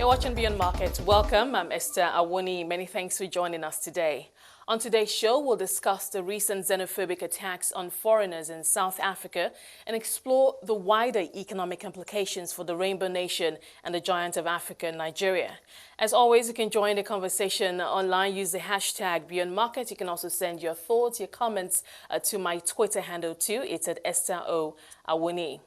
You're watching Beyond Markets. Welcome. I'm Esther Awuni. Many thanks for joining us today. On today's show, we'll discuss the recent xenophobic attacks on foreigners in South Africa and explore the wider economic implications for the Rainbow Nation and the Giant of Africa, Nigeria. As always, you can join the conversation online. Use the hashtag Beyond Market. You can also send your thoughts, your comments to my Twitter handle too. It's at Esther O. Awuni.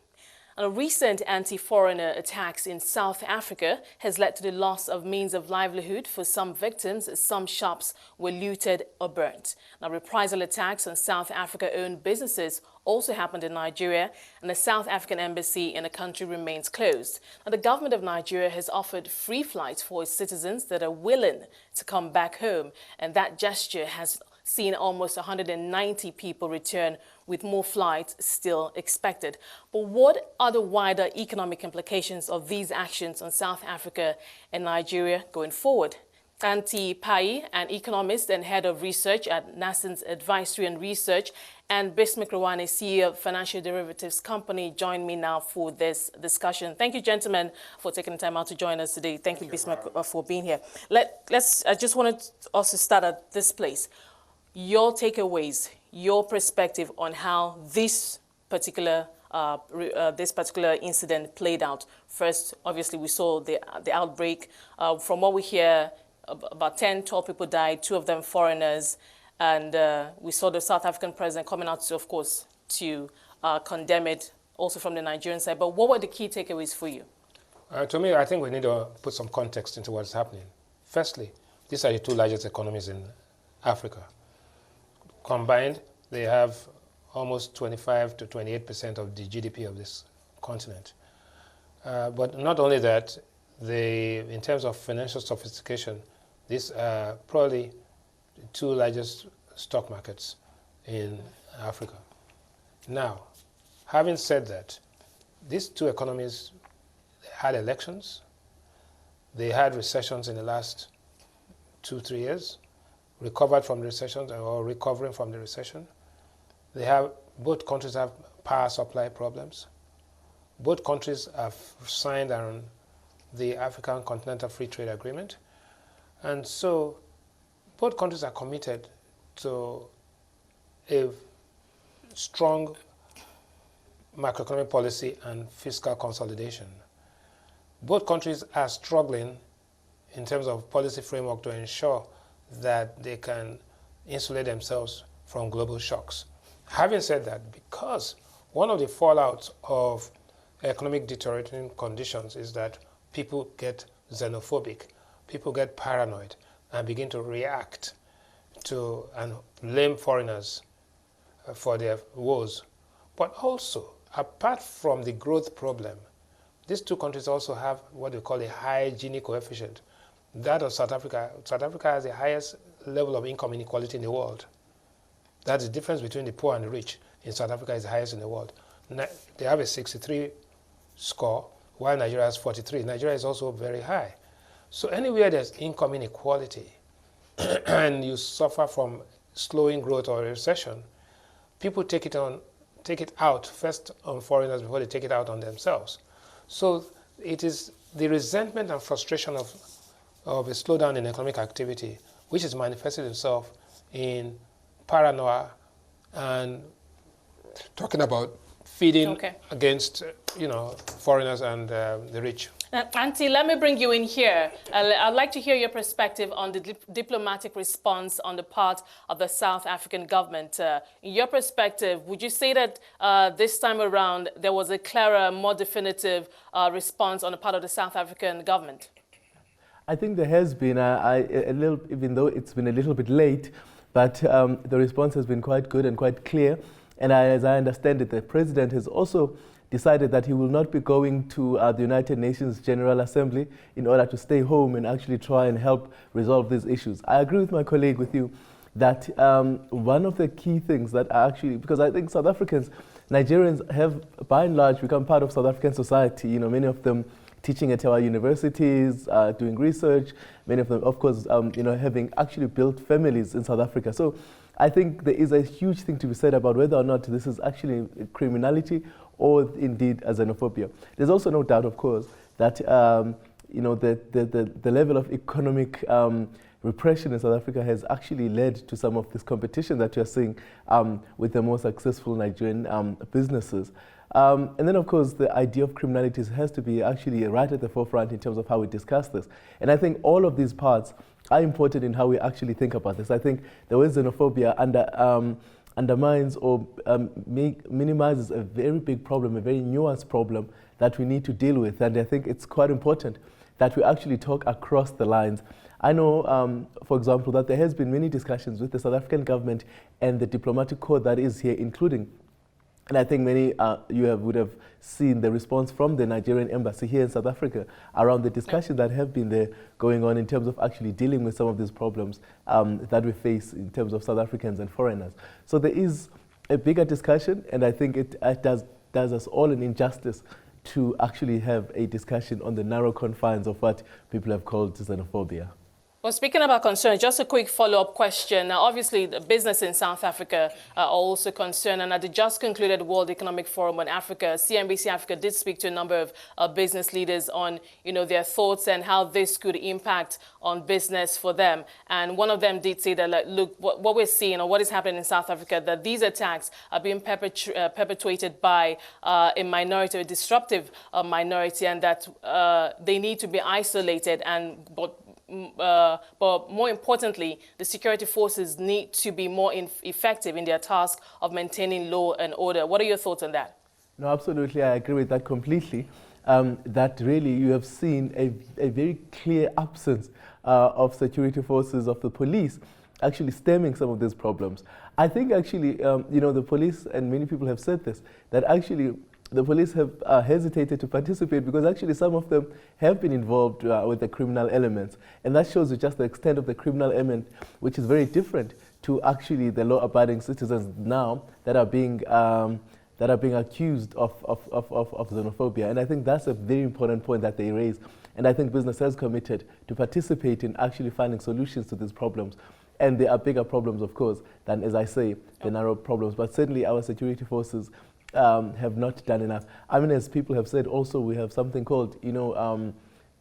Recent anti-foreigner attacks in South Africa has led to the loss of means of livelihood for some victims. Some shops were looted or burnt. Now, reprisal attacks on South Africa-owned businesses also happened in Nigeria, and the South African embassy in the country remains closed. Now, the government of Nigeria has offered free flights for its citizens that are willing to come back home, and that gesture has seen almost 190 people return, with more flights still expected. But what are the wider economic implications of these actions on South Africa and Nigeria going forward? Xhanti Payi, an economist and head of research at Nascence Advisory and Research, and Bismarck Rewane, CEO of financial derivatives company, join me now for this discussion. Thank you, gentlemen, for taking the time out to join us today. Thank you, Bismarck, for being here. I just wanted us to start at this place. Your takeaways, your perspective on how this particular incident played out. First, obviously, we saw the outbreak. From what we hear, about 10, 12 people died, 2 of them foreigners, and we saw the South African president coming out, to, of course, to condemn it, also from the Nigerian side. But what were the key takeaways for you? To me, I think we need to put some context into what's happening. Firstly, these are the 2 largest economies in Africa. Combined, they have almost 25 to 28% of the GDP of this continent. But not only that, in terms of financial sophistication, these are probably the 2 largest stock markets in Africa. Now, having said that, these 2 economies had elections, they had recessions in the last 2-3 years, recovered from the recession or recovering from the recession. Both countries have power supply problems. Both countries have signed on the African Continental Free Trade Agreement. And so both countries are committed to a strong macroeconomic policy and fiscal consolidation. Both countries are struggling in terms of policy framework to ensure that they can insulate themselves from global shocks. Having said that, because one of the fallouts of economic deteriorating conditions is that people get xenophobic, people get paranoid, and begin to react to and blame foreigners for their woes. But also, apart from the growth problem, these 2 countries also have what we call a high Gini coefficient. That of South Africa. South Africa has the highest level of income inequality in the world. That's the difference between the poor and the rich. In South Africa is the highest in the world. They have a 63 score, while Nigeria has 43. Nigeria is also very high. So anywhere there's income inequality and you suffer from slowing growth or recession, people take it out first on foreigners before they take it out on themselves. So it is the resentment and frustration of a slowdown in economic activity, which has manifested itself in paranoia and talking about feeding against, foreigners and the rich. Auntie, let me bring you in here. I'd like to hear your perspective on the diplomatic response on the part of the South African government. In your perspective, would you say that this time around there was a clearer, more definitive response on the part of the South African government? I think there has been a little, even though it's been a little bit late, but the response has been quite good and quite clear. And as I understand it, the president has also decided that he will not be going to the United Nations General Assembly in order to stay home and actually try and help resolve these issues. I agree with my colleague with you that one of the key things that are actually, because I think South Africans, Nigerians have by and large become part of South African society, many of them teaching at our universities, doing research, many of them, of course, having actually built families in South Africa. So I think there is a huge thing to be said about whether or not this is actually criminality or indeed a xenophobia. There's also no doubt, of course, that you know, the level of economic repression in South Africa has actually led to some of this competition that you're seeing with the more successful Nigerian businesses. And then, of course, the idea of criminality has to be actually right at the forefront in terms of how we discuss this. And I think all of these parts are important in how we actually think about this. I think the way xenophobia undermines or minimizes a very big problem, a very nuanced problem that we need to deal with. And I think it's quite important that we actually talk across the lines. I know, for example, that there has been many discussions with the South African government and the diplomatic corps that is here, including, and I think many would have seen the response from the Nigerian embassy here in South Africa around the discussions that have been there going on in terms of actually dealing with some of these problems that we face in terms of South Africans and foreigners. So there is a bigger discussion, and I think it does us all an injustice to actually have a discussion on the narrow confines of what people have called xenophobia. Well, speaking about concerns, just a quick follow-up question. Now, obviously, the business in South Africa are also concerned. And at the just concluded World Economic Forum on Africa, CNBC Africa did speak to a number of business leaders on, their thoughts and how this could impact on business for them. And one of them did say that, like, look, what we're seeing or what is happening in South Africa, that these attacks are being perpetuated by a minority, a disruptive minority, and that they need to be isolated but more importantly, the security forces need to be more effective in their task of maintaining law and order. What are your thoughts on that? No, absolutely. I agree with that completely. That really you have seen a very clear absence of security forces, of the police, actually stemming some of these problems. I think actually, the police, and many people have said this, that actually the police have hesitated to participate because actually some of them have been involved with the criminal elements. And that shows you just the extent of the criminal element, which is very different to actually the law-abiding citizens now that are being accused of xenophobia. And I think that's a very important point that they raise. And I think business has committed to participate in actually finding solutions to these problems. And there are bigger problems, of course, than, as I say, the narrow problems. But certainly our security forces have not done enough. I mean, as people have said, also we have something called,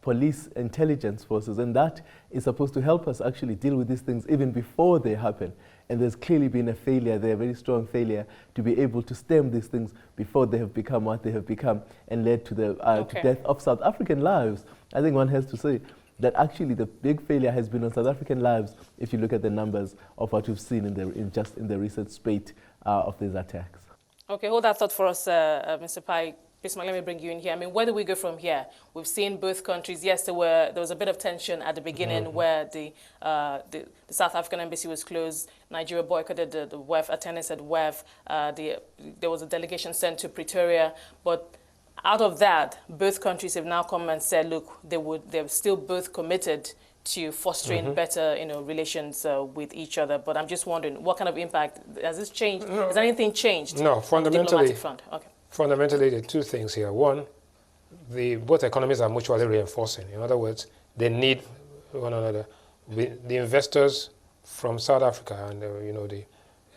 police intelligence forces, and that is supposed to help us actually deal with these things even before they happen. And there's clearly been a failure there, a very strong failure, to be able to stem these things before they have become what they have become and led to the to death of South African lives. I think one has to say that actually the big failure has been on South African lives if you look at the numbers of what we've seen in the recent spate of these attacks. Okay, hold that thought for us, Mr. Payi. Bismarck, let me bring you in here. I mean, where do we go from here? We've seen both countries. Yes, there was a bit of tension at the beginning where the South African embassy was closed. Nigeria boycotted the WEF, attendance at WEF. There was a delegation sent to Pretoria. But out of that, both countries have now come and said, look, they're still both committed to fostering better, relations with each other. But I'm just wondering, what kind of impact has this changed? No. Has anything changed? No, fundamentally. Front? Okay. Fundamentally, there are two things here. One, both economies are mutually reinforcing. In other words, they need one another. The investors from South Africa and the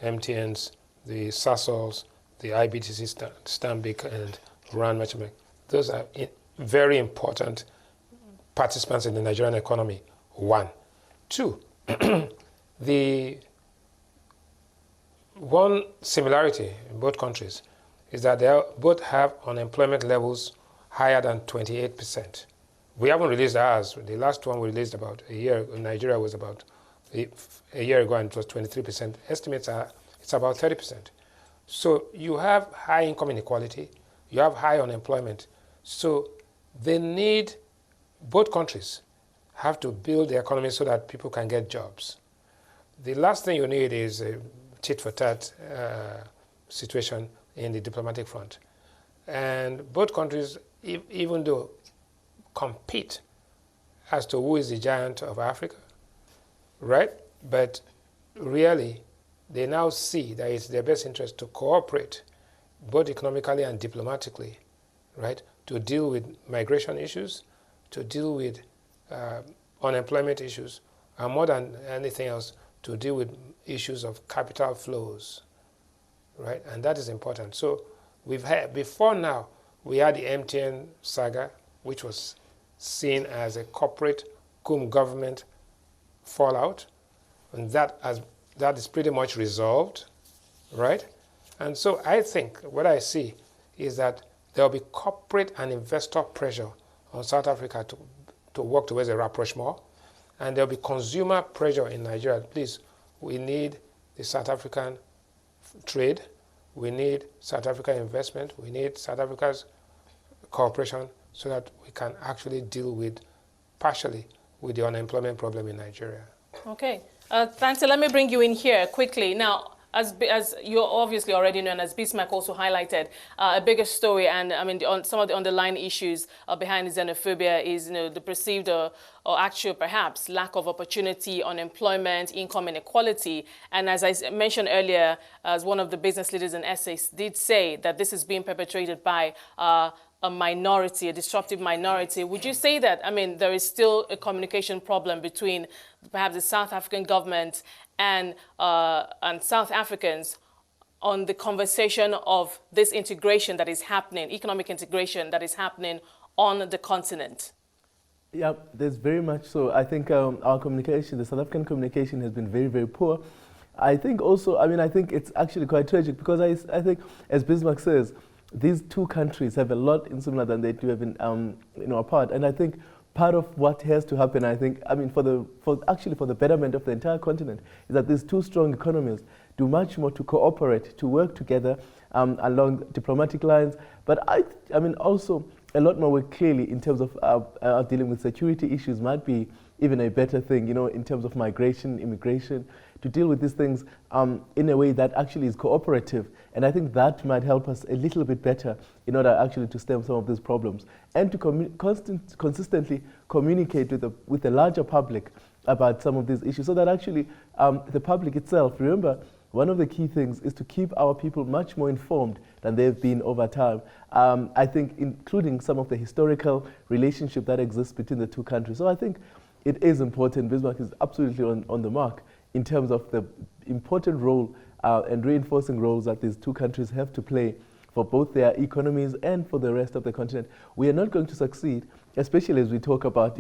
MTNs, the Sasols, the IBTC, Stanbic, and Rand Merchant, those are very important participants in the Nigerian economy. One. Two, the one similarity in both countries is that they both have unemployment levels higher than 28%. We haven't released ours. The last one we released about a year ago. Nigeria was about a year ago, and it was 23%. Estimates are it's about 30%. So you have high income inequality, you have high unemployment. So they need, both countries have to build the economy so that people can get jobs. The last thing you need is a tit-for-tat situation in the diplomatic front. And both countries, even though compete as to who is the giant of Africa, right? But really, they now see that it's their best interest to cooperate, both economically and diplomatically, right? To deal with migration issues, to deal with unemployment issues, and more than anything else, to deal with issues of capital flows, right? And that is important. So we've had, before now, we had the MTN saga, which was seen as a corporate cum government fallout, and that is pretty much resolved, right? And so I think what I see is that there will be corporate and investor pressure on South Africa to work towards a rapprochement, and there will be consumer pressure in Nigeria. Please, we need the South African trade, we need South African investment, we need South Africa's cooperation so that we can actually deal with, partially, with the unemployment problem in Nigeria. Okay. Xhanti, let me bring you in here quickly. Now, as you obviously already know, and as Bismarck also highlighted, a bigger story, and I mean, some of the underlying issues behind xenophobia is, the perceived or actual, perhaps, lack of opportunity, unemployment, income inequality. And as I mentioned earlier, as one of the business leaders in Essex did say that this is being perpetrated by a minority, a disruptive minority. Would you say that, there is still a communication problem between perhaps the South African government and South Africans on the conversation of this integration that is happening, economic integration that is happening on the continent? Yeah, there's very much so. I think our communication, the South African communication, has been very, very poor. I think also, I think it's actually quite tragic because I think, as Bismarck says, these two countries have a lot in similar than they do have in, apart. And I think part of what has to happen, for the betterment of the entire continent, is that these two strong economies do much more to cooperate, to work together along diplomatic lines. But also a lot more work clearly in terms of dealing with security issues might be even a better thing, in terms of migration, immigration, to deal with these things in a way that actually is cooperative. And I think that might help us a little bit better in order actually to stem some of these problems and to consistently communicate with the larger public about some of these issues so that actually the public itself, remember, one of the key things is to keep our people much more informed than they've been over time. I think including some of the historical relationship that exists between the two countries. So I think it is important. Bismarck is absolutely on the mark in terms of the important role and reinforcing roles that these two countries have to play for both their economies and for the rest of the continent. We are not going to succeed, especially as we talk about,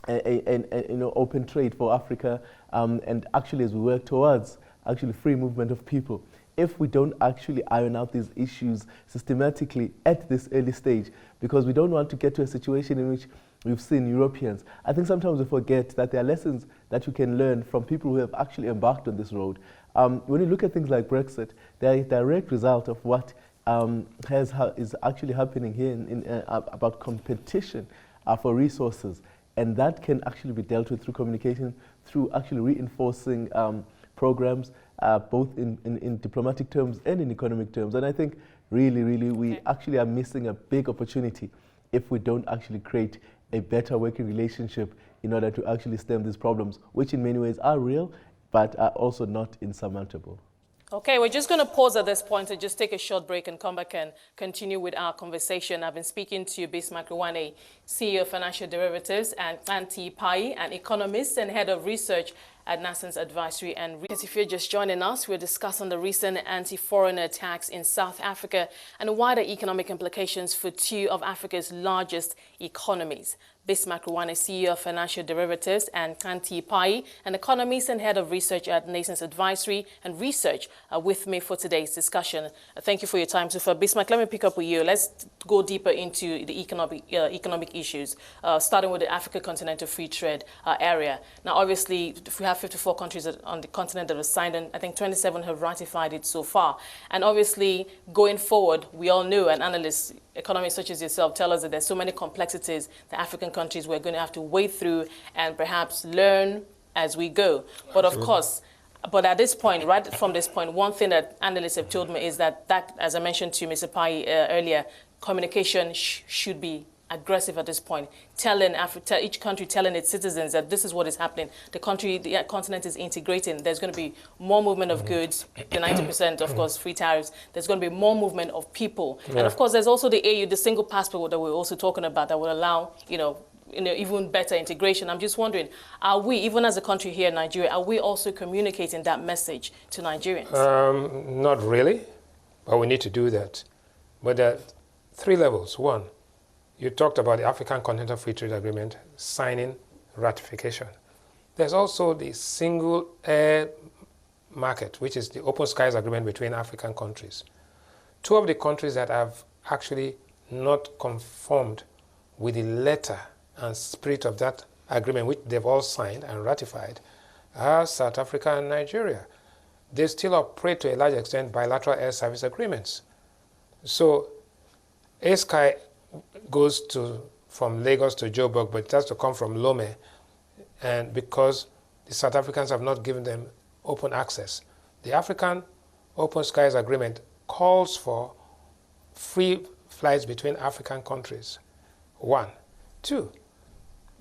open trade for Africa, and actually as we work towards actually free movement of people. If we don't actually iron out these issues systematically at this early stage, because we don't want to get to a situation in which we've seen Europeans. I think sometimes we forget that there are lessons that you can learn from people who have actually embarked on this road. When you look at things like Brexit, they're a direct result of what is actually happening here about competition for resources. And that can actually be dealt with through communication, through actually reinforcing programs, both in diplomatic terms and in economic terms. And I think really, we actually are missing a big opportunity if we don't actually create a better working relationship in order to actually stem these problems, which in many ways are real, but are also not insurmountable. Okay, we're just going to pause at this point and just take a short break and come back and continue with our conversation. I've been speaking to Bismarck Rewane, CEO of Financial Derivatives, and Xhanti Payi, an economist and head of research at Nascence Advisory and Research. If you're just joining us, we're discussing the recent anti-foreigner attacks in South Africa and the wider economic implications for two of Africa's largest economies. Bismarck Rewane, CEO of Financial Derivatives, and Xhanti Payi, an economist and head of research at Nascence Advisory and Research, are with me for today's discussion. Thank you for your time so far. Bismarck, let me pick up with you. Let's go deeper into the economic issues, starting with the Africa Continental Free Trade area. Now, obviously, we have 54 countries on the continent that have signed, and I think 27 have ratified it so far. And obviously, going forward, we all know, and analysts, economists such as yourself tell us that there's so many complexities that African countries we're going to have to wade through and perhaps learn as we go. But of course, at this point, right from this point, one thing that analysts have told me is that, as I mentioned to Mr. Payi earlier, communication should be aggressive at this point, telling each country, telling its citizens that this is what is happening. The continent is integrating. There's going to be more movement of goods, the 90%, of course, free tariffs. There's going to be more movement of people. Yeah. And of course, there's also the AU, the single passport that we're also talking about that will allow, even better integration. I'm just wondering, are we, even as a country here in Nigeria, are we also communicating that message to Nigerians? Not really, but we need to do that. But there are three levels. One, You talked about the African Continental Free Trade Agreement signing ratification. There's also the single air market, which is the Open Skies Agreement between African countries. Two of the countries that have actually not conformed with the letter and spirit of that agreement, which they've all signed and ratified, are South Africa and Nigeria. They still operate to a large extent bilateral air service agreements. So A-Sky goes from Lagos to Joburg, but it has to come from Lome, and because the South Africans have not given them open access. The African Open Skies Agreement calls for free flights between African countries. 1. 2,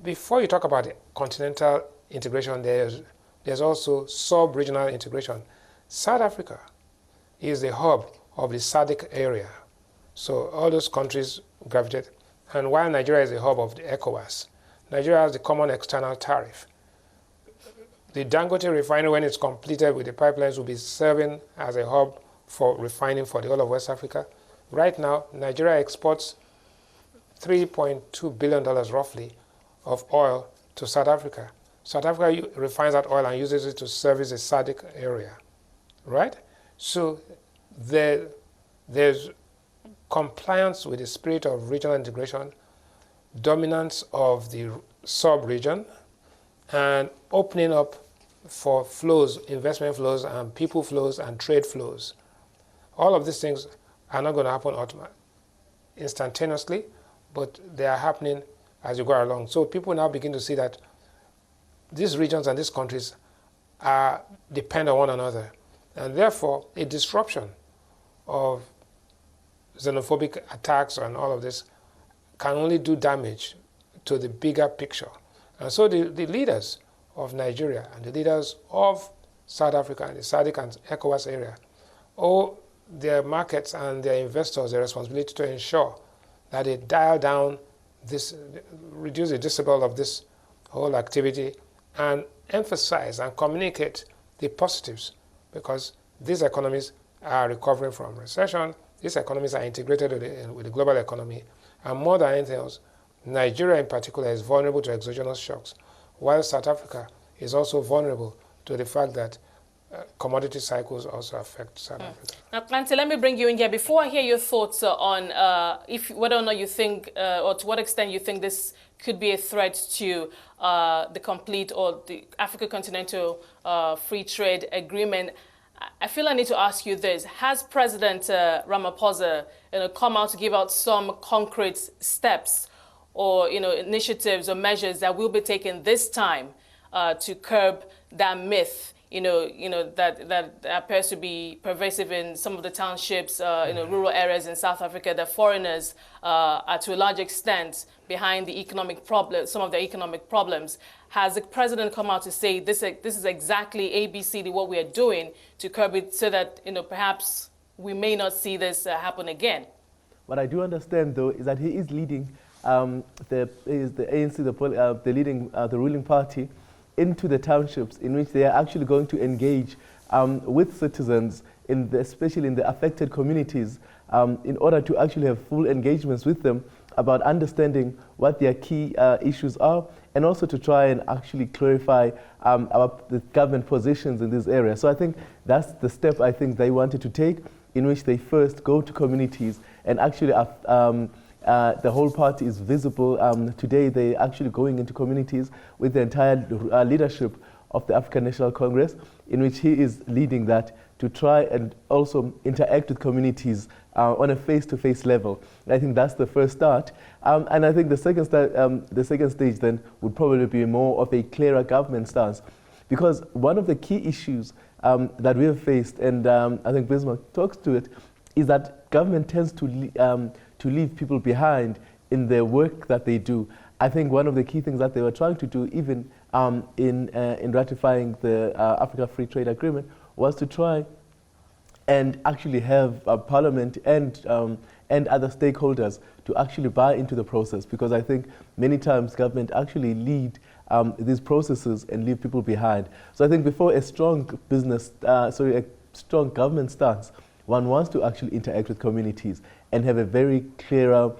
before you talk about the continental integration, there's also sub-regional integration. South Africa is the hub of the SADC area. So all those countries gravitate. And while Nigeria is the hub of the ECOWAS, Nigeria has the common external tariff. The Dangote refinery, when it's completed with the pipelines, will be serving as a hub for refining for the whole of West Africa. Right now, Nigeria exports $3.2 billion roughly of oil to South Africa. South Africa refines that oil and uses it to service the SADC area, right? So there's compliance with the spirit of regional integration, dominance of the sub-region, and opening up for flows, investment flows, and people flows, and trade flows. All of these things are not going to happen instantaneously, but they are happening as you go along. So people now begin to see that these regions and these countries depend on one another. And therefore, a disruption of xenophobic attacks and all of this can only do damage to the bigger picture. And so the leaders of Nigeria and the leaders of South Africa and the SADC and ECOWAS area owe their markets and their investors the responsibility to ensure that they dial down this, reduce the decibel of this whole activity, and emphasize and communicate the positives, because these economies are recovering from recession. These economies are integrated with the global economy, and more than anything else, Nigeria in particular is vulnerable to exogenous shocks, while South Africa is also vulnerable to the fact that commodity cycles also affect South Africa. Now, Xhanti, let me bring you in here. Before I hear your thoughts on whether or not you think, or to what extent you think this could be a threat to the complete or the Africa Continental Free Trade Agreement, I feel I need to ask you this. Has President Ramaphosa come out to give out some concrete steps or initiatives or measures that will be taken this time to curb that myth that appears to be pervasive in some of the townships, rural areas in South Africa, that foreigners are to a large extent behind the economic problem, some of the economic problems? Has the president come out to say this is exactly ABCD what we are doing to curb it, so that perhaps we may not see this happen again? What I do understand, though, is that he is leading the ANC, the ruling party, into the townships in which they are actually going to engage with citizens, especially in the affected communities, in order to actually have full engagements with them about understanding what their key issues are, and also to try and actually clarify the government positions in this area. So I think that's the step I think they wanted to take, in which they first go to communities and actually the whole party is visible. Today they're actually going into communities with the entire leadership of the African National Congress, in which he is leading that, to try and also interact with communities on a face-to-face level. And I think that's the first start. And I think the second stage then would probably be more of a clearer government stance. Because one of the key issues that we have faced, and I think Bismarck talks to it, is that government tends to leave people behind in their work that they do. I think one of the key things that they were trying to do, even in ratifying the Africa Free Trade Agreement, was to try and actually have Parliament and other stakeholders to actually buy into the process, because I think many times government actually lead these processes and leave people behind. So I think before a strong a strong government stance, one wants to actually interact with communities and have a very clearer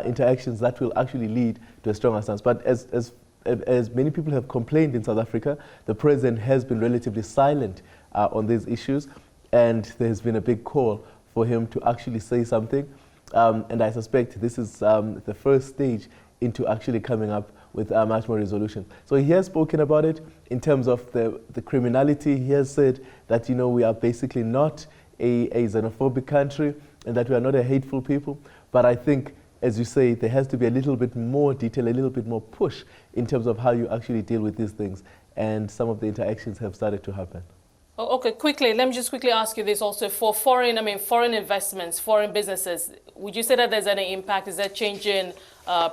interactions that will actually lead to a stronger stance. But as many people have complained in South Africa, the president has been relatively silent on these issues, and there's been a big call for him to actually say something. And I suspect this is the first stage into actually coming up with much more resolution. So he has spoken about it in terms of the criminality. He has said that, you know, we are basically not a xenophobic country and that we are not a hateful people. But I think, as you say, there has to be a little bit more detail, a little bit more push in terms of how you actually deal with these things. And some of the interactions have started to happen. Oh, okay, quickly, let me just quickly ask you this also. For foreign investments, foreign businesses, would you say that there's any impact? Is there changing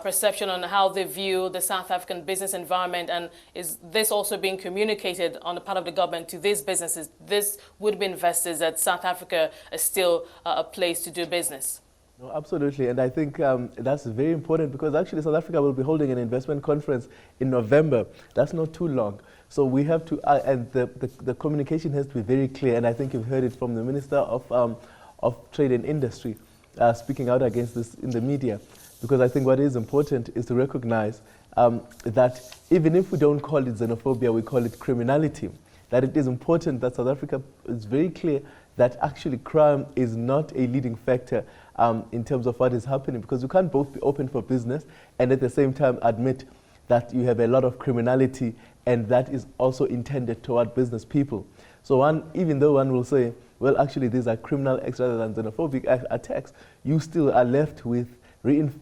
perception on how they view the South African business environment? And is this also being communicated on the part of the government to these businesses, these would-be investors, that South Africa is still a place to do business? No, absolutely, and I think that's very important, because actually South Africa will be holding an investment conference in November. That's not too long. So we have to, and the communication has to be very clear, and I think you've heard it from the Minister of Trade and Industry speaking out against this in the media, because I think what is important is to recognize that even if we don't call it xenophobia, we call it criminality, that it is important that South Africa is very clear that actually crime is not a leading factor in terms of what is happening, because you can't both be open for business and at the same time admit that you have a lot of criminality, and that is also intended toward business people. So even though one will say, well, actually these are criminal acts rather than xenophobic attacks, you still are left with making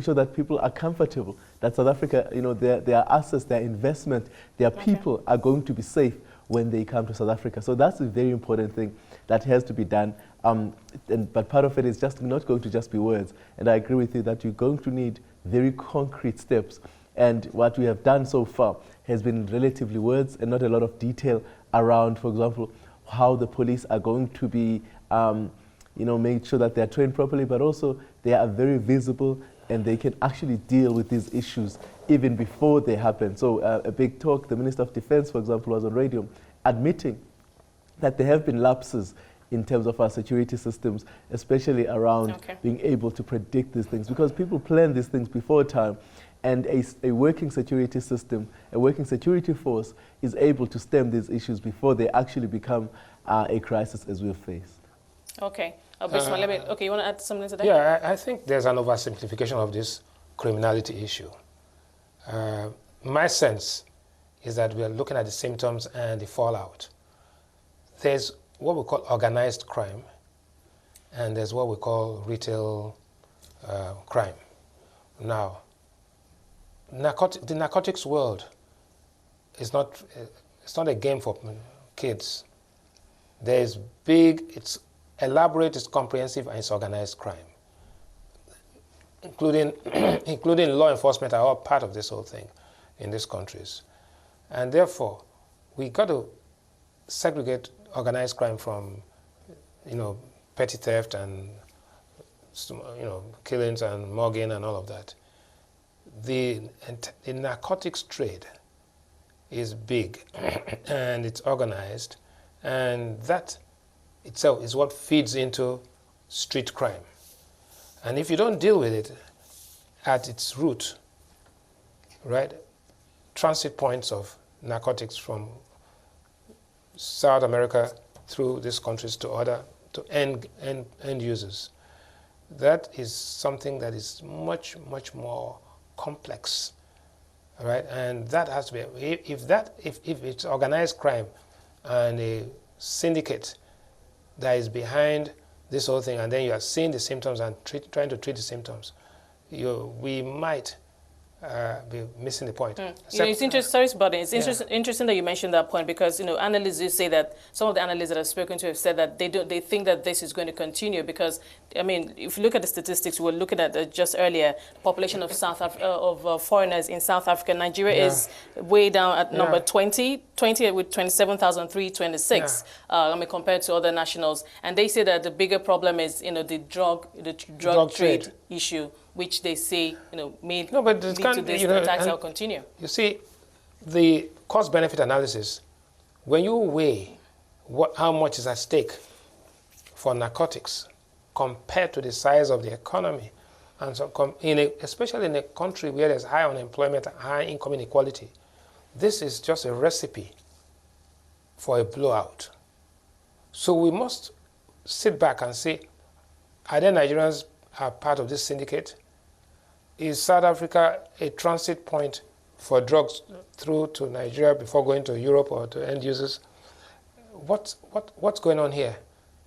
sure that people are comfortable, that South Africa, you know, their assets, their investment, their people are going to be safe when they come to South Africa. So that's a very important thing that has to be done. But part of it is just not going to just be words. And I agree with you that you're going to need very concrete steps. And what we have done so far has been relatively words and not a lot of detail around, for example, how the police are going to be, make sure that they're trained properly, but also they are very visible and they can actually deal with these issues even before they happen. So a big talk, the Minister of Defense, for example, was on radio admitting that there have been lapses in terms of our security systems, especially around being able to predict these things, because people plan these things before time, and a working security system, a working security force is able to stem these issues before they actually become a crisis as we've faced. Okay. Bismarck, you want to add something to that? Yeah, I think there's an oversimplification of this criminality issue. My sense is that we are looking at the symptoms and the fallout. There's what we call organized crime, and there's what we call retail crime. Now, the narcotics world is not a game for kids. There's it's elaborate, it's comprehensive, and it's organized crime, including law enforcement are all part of this whole thing in these countries. And therefore, we got to segregate organized crime from, petty theft and, killings and mugging and all of that. The narcotics trade is big and it's organized, and that itself is what feeds into street crime. And if you don't deal with it at its root, right, transit points of narcotics from South America through these countries to end users, that is something that is much, much more complex, right? And that has to be, if it's organized crime and a syndicate that is behind this whole thing, and then you are seeing the symptoms and trying to treat the symptoms, we might be missing the point. It's interesting. Sorry, but it's interesting that you mentioned that point, because analysts do say that some of the analysts that I've spoken to have said that they think that this is going to continue, because if you look at the statistics, we were looking at just earlier, population of foreigners in South Africa. Nigeria is way down at number 20 with 27,326. Compared to other nationals, and they say that the bigger problem is the drug trade issue, which they say may lead to this attacks will continue. You see, the cost-benefit analysis, when you weigh how much is at stake for narcotics compared to the size of the economy. And so especially in a country where there's high unemployment and high income inequality, this is just a recipe for a blowout. So we must sit back and say, are there Nigerians are part of this syndicate? Is South Africa a transit point for drugs through to Nigeria before going to Europe or to end users? What's going on here?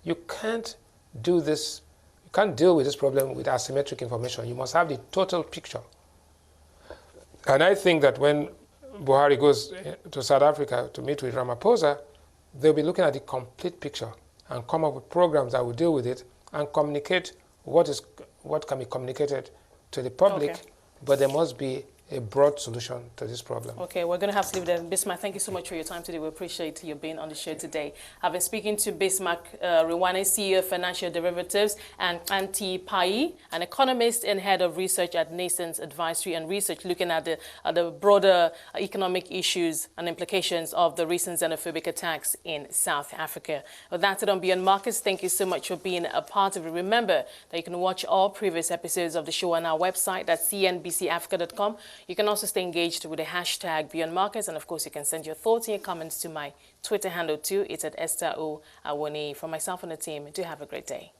You can't do this. You can't deal with this problem with asymmetric information. You must have the total picture. And I think that when Buhari goes to South Africa to meet with Ramaphosa, they'll be looking at the complete picture and come up with programs that will deal with it and communicate what can be communicated to the public, okay. But there must be a broad solution to this problem. Okay, we're going to have to leave it there. Bismarck, thank you so much for your time today. We appreciate you being on the show today. I've been speaking to Bismarck Rewane, CEO of Financial Derivatives, and Xhanti Payi, an economist and head of research at Nascence Advisory and Research, looking at the broader economic issues and implications of the recent xenophobic attacks in South Africa. With that, on Beyond Markets, thank you so much for being a part of it. Remember that you can watch all previous episodes of the show on our website, that's CNBCAfrica.com. You can also stay engaged with the hashtag Beyond Markets, and of course you can send your thoughts and your comments to my Twitter handle too. It's at Esther O. Awoni. From myself and the team, do have a great day.